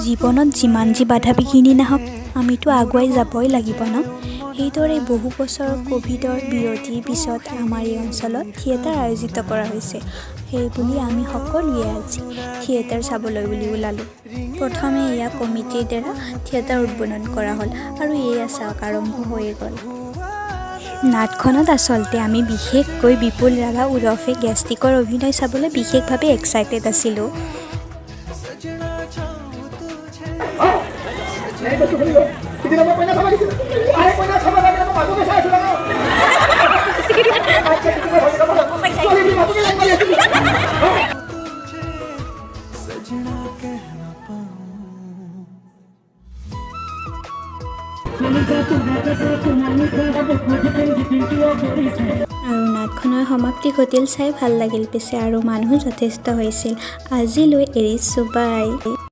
জীৱনত যিমান যি বাধা বিঘিনি নাহক আমিতো আগুৱাই যাবই লাগিব ন। সেইদৰে বহু বছৰৰ ক'ভিডৰ বিৰতিৰ পিছত আমাৰ এই অঞ্চলত থিয়েটাৰ আয়োজিত কৰা হৈছে। সেইবুলি আমি সকলোৱে আজি থিয়েটাৰ চাবলৈ বুলি ওলালোঁ। প্ৰথমে এয়া কমিটিৰ দ্বাৰা থিয়েটাৰ উদ্বোধন কৰা হ'ল আৰু এয়া চাওক আৰম্ভ হৈয়ে গ'ল। নাটখনত আচলতে আমি বিশেষকৈ বিপুল ৰাভা ওৰফে গেষ্টিকৰ অভিনয় চাবলৈ বিশেষভাৱে এক্সাইটেড আছিলোঁ। আৰু নাটখনৰ সমাপ্তি ঘটিল চাই ভাল লাগিল পিছে, আৰু মানুহ যথেষ্ট হৈছিল। আজিলৈ এৰিছোঁ, বাই।